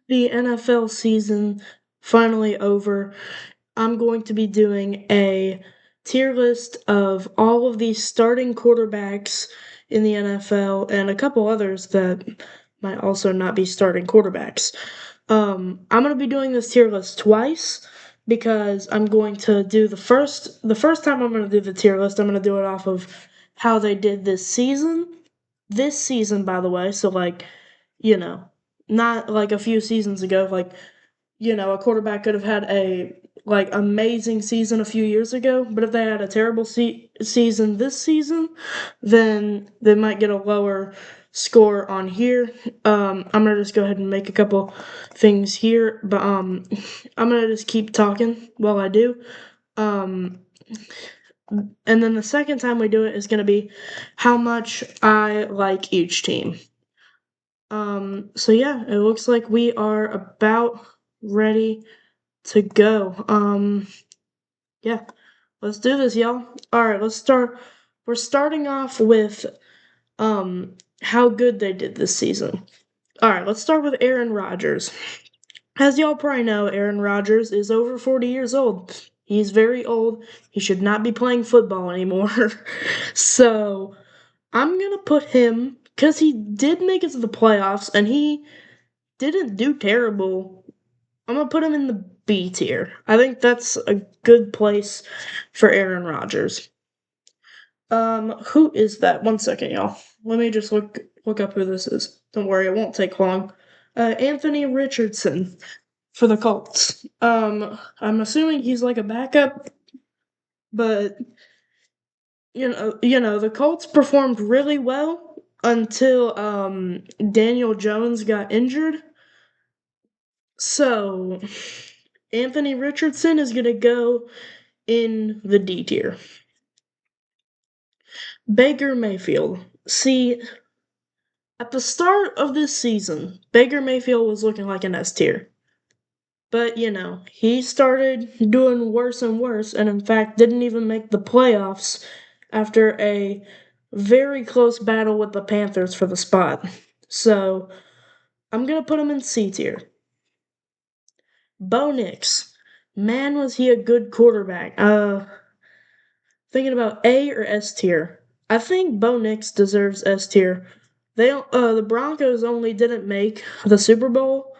the NFL season finally over, I'm going to be doing a tier list of all of the starting quarterbacks in the NFL and a couple others that might also not be starting quarterbacks. I'm going to be doing this tier list twice because I'm going to do the first time I'm going to do the tier list, I'm going to do it off of how they did this season. This season, by the way, so like, you know, not like a few seasons ago, like, a quarterback could have had a like amazing season a few years ago, but if they had a terrible season this season, then they might get a lower score on here. I'm gonna just go ahead and make a couple things here, but I'm gonna just keep talking while I do. Um, and then the second time we do it is gonna be how much I like each team. So yeah, it looks like we are about ready to go. Yeah, let's do this, y'all. All right, let's start. We're starting off with how good they did this season. All right, let's start with Aaron Rodgers. As y'all probably know, Aaron Rodgers is over 40 years old. He's very old. He should not be playing football anymore. So I'm gonna put him because he did make it to the playoffs and he didn't do terrible. I'm gonna put him in the B tier. I think that's a good place for Aaron Rodgers. Who is that? One second, y'all. Let me just look up who this is. Don't worry, it won't take long. Anthony Richardson for the Colts. I'm assuming he's like a backup, but the Colts performed really well until Daniel Jones got injured. So Anthony Richardson is gonna go in the D tier. Baker Mayfield. See, at the start of this season, Baker Mayfield was looking like an S tier. But, he started doing worse and worse, and in fact didn't even make the playoffs after a very close battle with the Panthers for the spot. So, I'm gonna put him in C tier. Bo Nix. Man, was he a good quarterback. Thinking about A or S tier. I think Bo Nix deserves S tier. The Broncos only didn't make the Super Bowl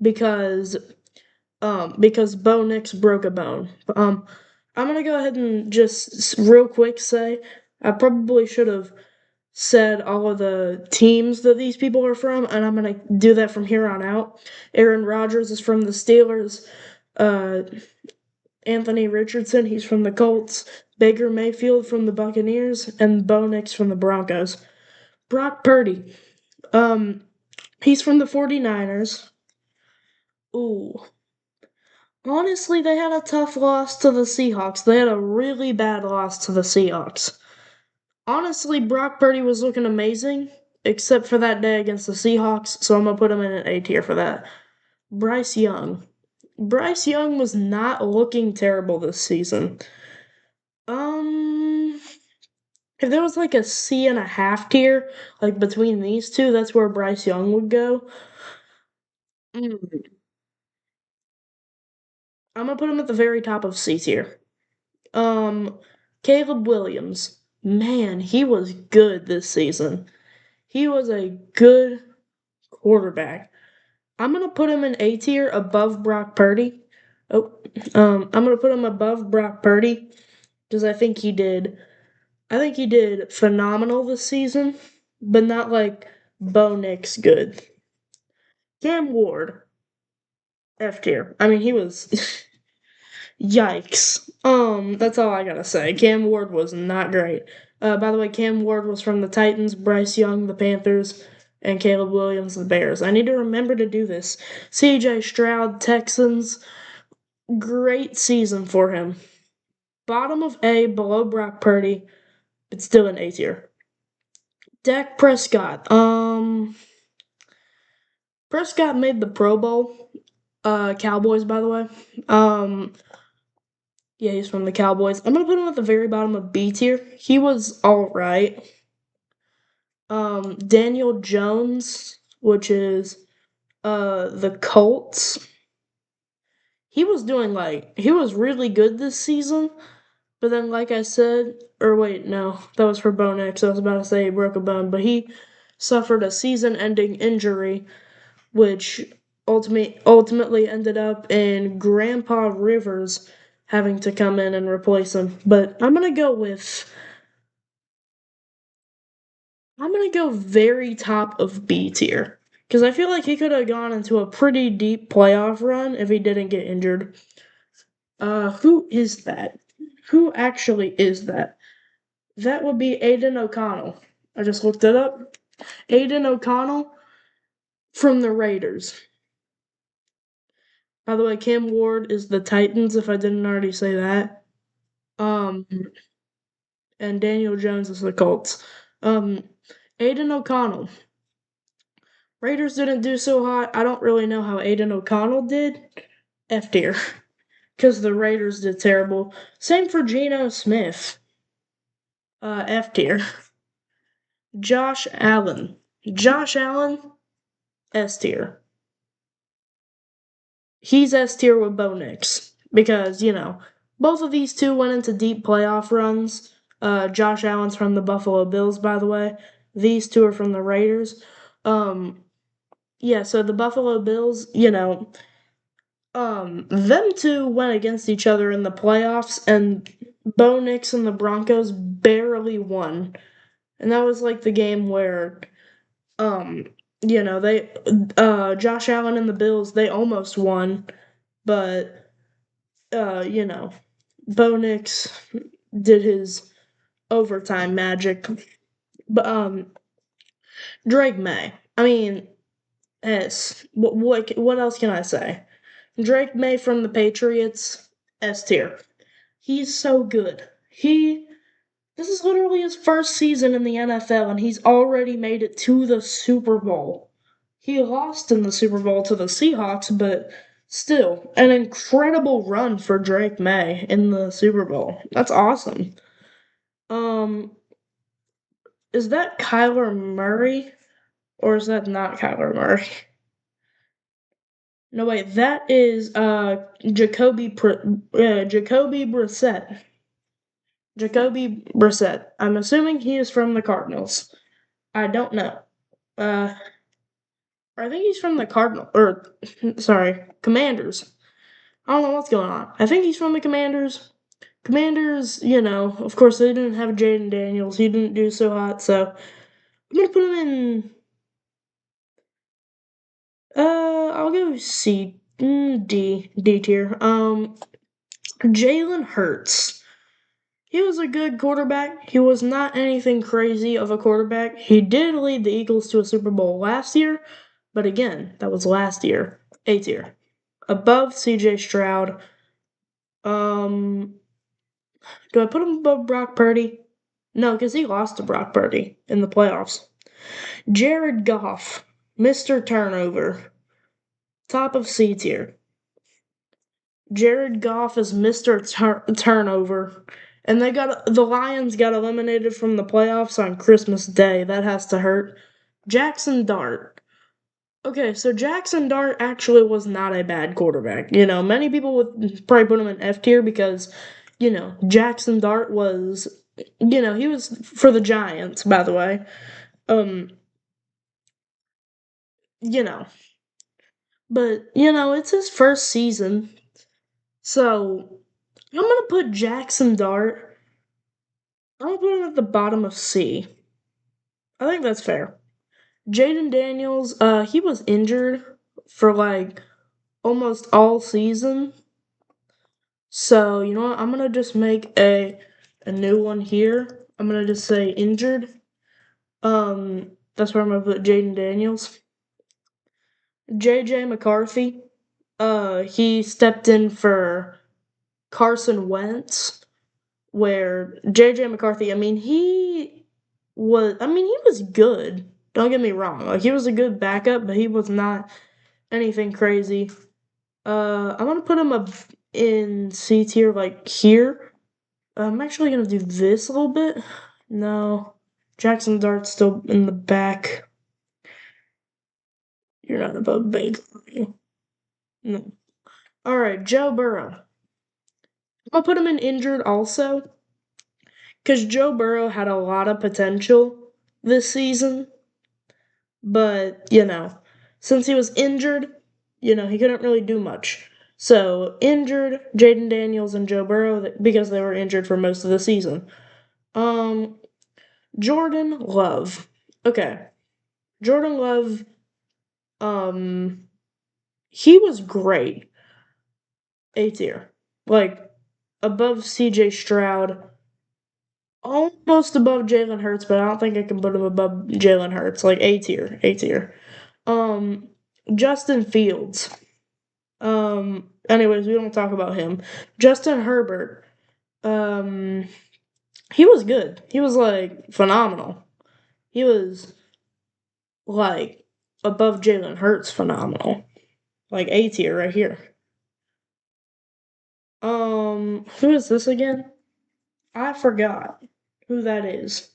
because Bo Nix broke a bone. I'm gonna go ahead and just real quick say I probably should have said all of the teams that these people are from, and I'm gonna do that from here on out. Aaron Rodgers is from the Steelers. Uh, Anthony Richardson, he's from the Colts. Baker Mayfield from the Buccaneers, and Bo Nix from the Broncos. Brock Purdy, um, he's from the 49ers. Ooh. Honestly, they had a tough loss to the Seahawks. They had a really bad loss to the Seahawks. Honestly, Brock Purdy was looking amazing, except for that day against the Seahawks, so I'm gonna put him in an A tier for that. Bryce Young. Bryce Young was not looking terrible this season. Um, if there was like a C and a half tier, like between these two, that's where Bryce Young would go. Mm, I'm gonna put him at the very top of C tier. Um, Caleb Williams. Man, he was good this season. He was a good quarterback. I'm gonna put him in A tier above Brock Purdy. Oh, I'm gonna put him above Brock Purdy because I think he did phenomenal this season, but not like Bo Nix good. Cam Ward, F tier. I mean, he was yikes. That's all I gotta say. Cam Ward was not great. By the way, Cam Ward was from the Titans, Bryce Young, the Panthers, and Caleb Williams, the Bears. I need to remember to do this. CJ Stroud, Texans, great season for him. Bottom of A, below Brock Purdy, but still an A tier. Dak Prescott. Prescott made the Pro Bowl. Cowboys, by the way. Yeah, he's from the Cowboys. I'm gonna put him at the very bottom of B tier. He was alright. Daniel Jones, which is The Colts. He was really good this season, but then like I said, or wait, no, that was for Bo Nix. I was about to say he broke a bone, but he suffered a season-ending injury, which ultimately ended up in Grandpa Rivers having to come in and replace him. But I'm gonna go very top of B tier. Because I feel like he could have gone into a pretty deep playoff run if he didn't get injured. Who is that? Who actually is that? That would be Aiden O'Connell. I just looked it up. Aiden O'Connell from the Raiders. By the way, Cam Ward is the Titans, if I didn't already say that. Um, and Daniel Jones is the Colts. Um, Aiden O'Connell. Raiders didn't do so hot. I don't really know how Aiden O'Connell did. F tier. Because the Raiders did terrible. Same for Geno Smith. F tier. Josh Allen. Josh Allen, S tier. He's S tier with Bo Nix. Because, both of these two went into deep playoff runs. Josh Allen's from the Buffalo Bills, by the way. These two are from the Raiders. Yeah, so the Buffalo Bills, them two went against each other in the playoffs, and Bo Nix and the Broncos barely won. And that was like the game where, um, they, Josh Allen and the Bills, they almost won, but, Bo Nix did his overtime magic. But, Drake May. I mean, what else can I say? Drake May from the Patriots, S tier. He's so good. This is literally his first season in the NFL, and he's already made it to the Super Bowl. He lost in the Super Bowl to the Seahawks, but still, an incredible run for Drake May in the Super Bowl. That's awesome. Um, is that Kyler Murray, or is that not Kyler Murray? No, wait, that is Jacoby Brissett. Jacoby Brissett. I'm assuming he is from the Cardinals. I don't know. Uh, I think he's from the Cardinal, or sorry, Commanders. I don't know what's going on. I think he's from the Commanders. Commanders, of course they didn't have Jaden Daniels. He didn't do so hot, so I'm gonna put him in. I'll go D tier. Jalen Hurts. He was a good quarterback. He was not anything crazy of a quarterback. He did lead the Eagles to a Super Bowl last year, but again, that was last year. A tier. Above CJ Stroud. Um, do I put him above Brock Purdy? No, because he lost to Brock Purdy in the playoffs. Jared Goff, Mr. Turnover. Top of C tier. Jared Goff is Mr. Turnover. And the Lions got eliminated from the playoffs on Christmas Day. That has to hurt. Jackson Dart. Okay, so Jackson Dart actually was not a bad quarterback. Many people would probably put him in F tier because, Jackson Dart was, he was for the Giants, by the way. Um, you know, but, it's his first season. So, I'm gonna put Jackson Dart. I'm gonna put him at the bottom of C. I think that's fair. Jaden Daniels, he was injured for like almost all season. So, you know what? I'm gonna just make a new one here. I'm gonna just say injured. That's where I'm gonna put Jaden Daniels. JJ McCarthy. He stepped in for Carson Wentz, where JJ McCarthy, he was good. Don't get me wrong. Like, he was a good backup, but he was not anything crazy. I'm gonna put him up in C tier, like here. I'm actually gonna do this a little bit. No. Jackson Dart's still in the back. You're not above Baker, are you? No. All right, Joe Burrow. I'll put him in injured also because Joe Burrow had a lot of potential this season, but since he was injured, he couldn't really do much. So injured Jaden Daniels and Joe Burrow because they were injured for most of the season. Jordan Love. Okay, Jordan Love. He was great. A tier, like above C.J. Stroud, almost above Jalen Hurts, but I don't think I can put him above Jalen Hurts. Like A tier, A tier. Um, Justin Fields. Anyways, we don't talk about him. Justin Herbert. Um, he was good. He was like phenomenal. He was like above Jalen Hurts phenomenal. Like A tier right here. Who is this again? I forgot who that is.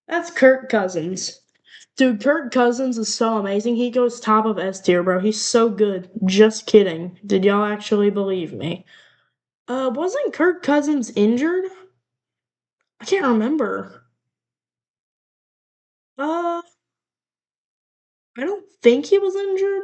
That's Kirk Cousins. Dude, Kirk Cousins is so amazing. He goes top of S tier, bro. He's so good. Just kidding. Did y'all actually believe me? Wasn't Kirk Cousins injured? I can't remember. Uh, I don't think he was injured.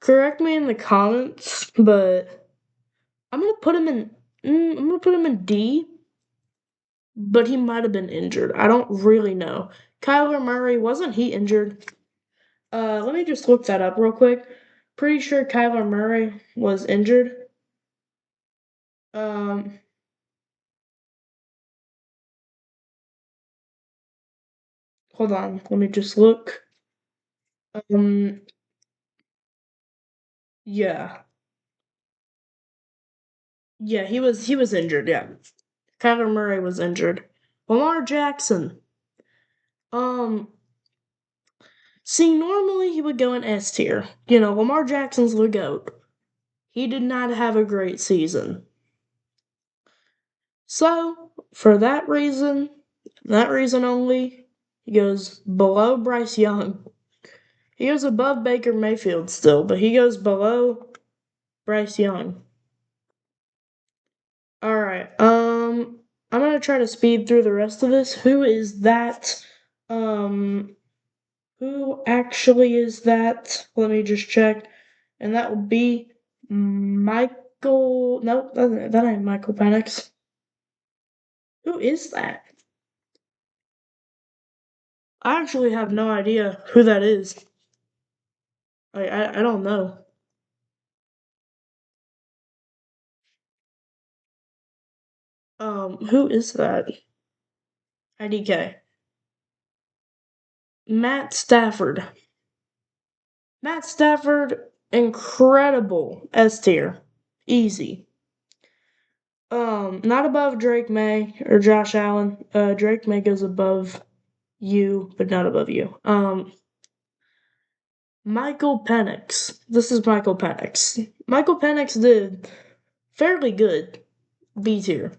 Correct me in the comments, but I'm gonna put him in. I'm gonna put him in D, but he might have been injured. I don't really know. Kyler Murray, wasn't he injured? Let me just look that up real quick. Pretty sure Kyler Murray was injured. Um, hold on. Let me just look. Um, yeah, yeah, he was injured. Yeah, Kyler Murray was injured. Lamar Jackson. Um, see, normally he would go in S tier. Lamar Jackson's the goat. He did not have a great season. So, for that reason only, he goes below Bryce Young. He goes above Baker Mayfield still, but he goes below Bryce Young. All right. I'm gonna try to speed through the rest of this. Who is that? Um, who actually is that? Let me just check, and that will be Michael. Nope, that ain't Michael Penix. Who is that? I actually have no idea who that is. I don't know. Who is that? IDK. Matt Stafford. Matt Stafford, incredible S tier. Easy. Not above Drake May or Josh Allen. Drake May goes above you, but not above you. Michael Penix. This is Michael Penix. Michael Penix did fairly good. B tier.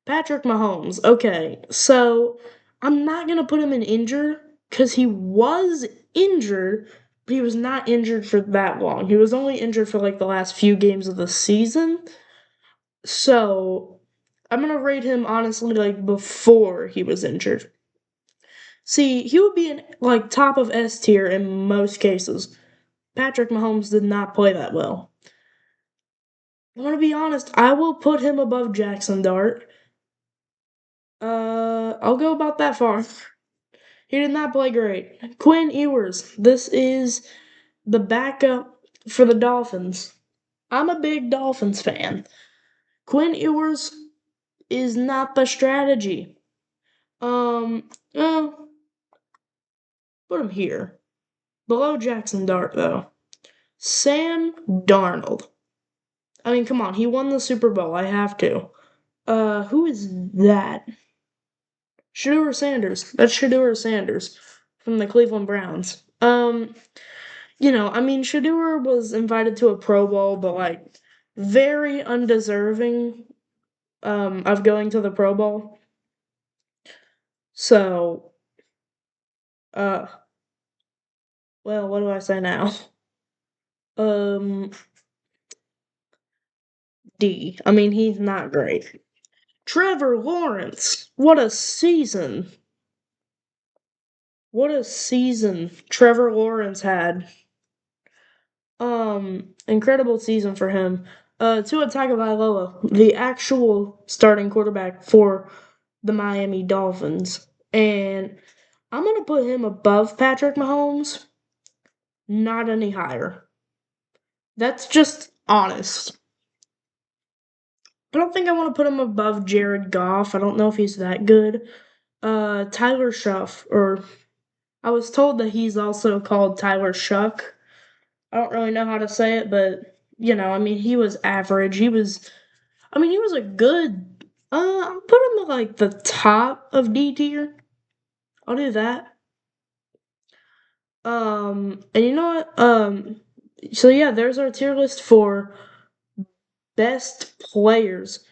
Patrick Mahomes. Okay, so I'm not gonna put him in injured because he was injured, but he was not injured for that long. He was only injured for like the last few games of the season. So I'm gonna rate him honestly like before he was injured. See, he would be in like top of S tier in most cases. Patrick Mahomes did not play that well. I'm gonna be honest, I will put him above Jackson Dart. I'll go about that far. He did not play great. Quinn Ewers. This is the backup for the Dolphins. I'm a big Dolphins fan. Quinn Ewers is not the strategy. Well, put him here. Below Jackson Dart, though. Sam Darnold. I mean, come on, he won the Super Bowl. I have to. Who is that? Shedeur Sanders. That's Shedeur Sanders from the Cleveland Browns. I mean, Shedeur was invited to a Pro Bowl, but like very undeserving of going to the Pro Bowl. So, uh, Well, what do I say now? Um, D. I mean, he's not great. Trevor Lawrence, what a season! What a season Trevor Lawrence had. Incredible season for him. Tua Tagovailoa, the actual starting quarterback for the Miami Dolphins, and I'm gonna put him above Patrick Mahomes, not any higher. That's just honest. I don't think I want to put him above Jared Goff. I don't know if he's that good. Tyler Shuff, or I was told that he's also called Tyler Shuck. I don't really know how to say it, but I mean, he was average. He was a good. I'll put him at like the top of D tier. I'll do that. And you know what? So yeah, there's our tier list for best players.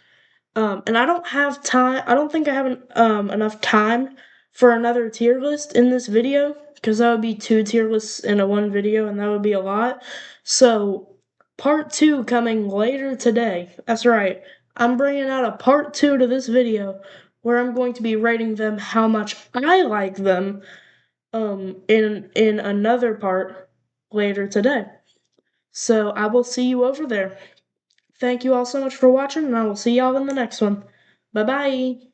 And I don't have time. I don't think I have enough time for another tier list in this video because that would be two tier lists in a one video, and that would be a lot. So, part two coming later today. That's right. I'm bringing out a part two to this video where I'm going to be rating them how much I like them. In another part later today. So I will see you over there. Thank you all so much for watching, and I will see y'all in the next one. Bye bye.